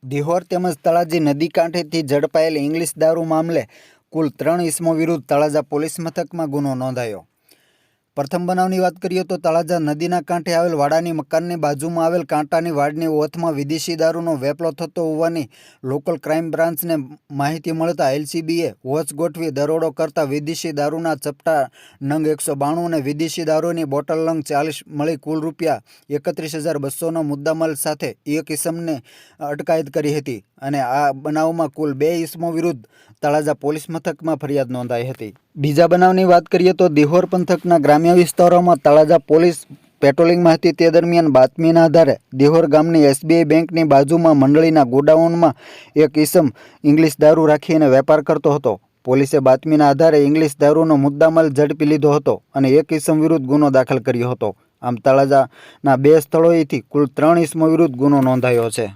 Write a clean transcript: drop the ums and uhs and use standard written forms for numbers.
દિહોર તેમજ તળાજી નદી કાંઠેથી ઝડપાયેલ ઇંગ્લિશ દારૂ મામલે કુલ 3 ઇસમો વિરુદ્ધ તળાજા પોલીસ મથકમાં ગુનો નોંધાયો। પ્રથમ બનાવની વાત કરીએ તો તળાજા નદીના કાંઠે આવેલ વાડાની મકાનની બાજુમાં આવેલ કાંટાની વાડની ઓથમાં વિદેશી દારૂનો વેપલો થતો હોવાની લોકલ ક્રાઇમ બ્રાન્ચને માહિતી મળતા એલસીબીએ વોચ ગોઠવી દરોડો કરતા વિદેશી દારૂના ચપટા નંગ 192 અને વિદેશી દારૂની બોટલ નંગ 40 મળી કુલ રૂપિયા 31,200નો મુદ્દામાલ સાથે એક ઇસમને અટકાયત કરી હતી અને આ બનાવમાં કુલ 2 ઇસમો વિરુદ્ધ તળાજા પોલીસ મથકમાં ફરિયાદ નોંધાઈ હતી। બીજા બનાવની વાત કરીએ તો દિહોર પંથકના ગ્રામ્ય વિસ્તારોમાં તળાજા પોલીસ પેટ્રોલિંગમાં હતી તે દરમિયાન બાતમીના આધારે દિહોર ગામની એસબીઆઈ બેંકની બાજુમાં મંડળીના ગોડાઉનમાં એક ઇસમ ઇંગ્લિશ દારૂ રાખીને વેપાર કરતો હતો। પોલીસે બાતમીના આધારે ઇંગ્લિશ દારૂનો મુદ્દામાલ ઝડપી લીધો હતો અને એક ઇસમ વિરુદ્ધ ગુનો દાખલ કર્યો હતો। આમ તળાજાના 2 સ્થળોએથી કુલ 3 ઇસમો વિરુદ્ધ ગુનો નોંધાયો છે।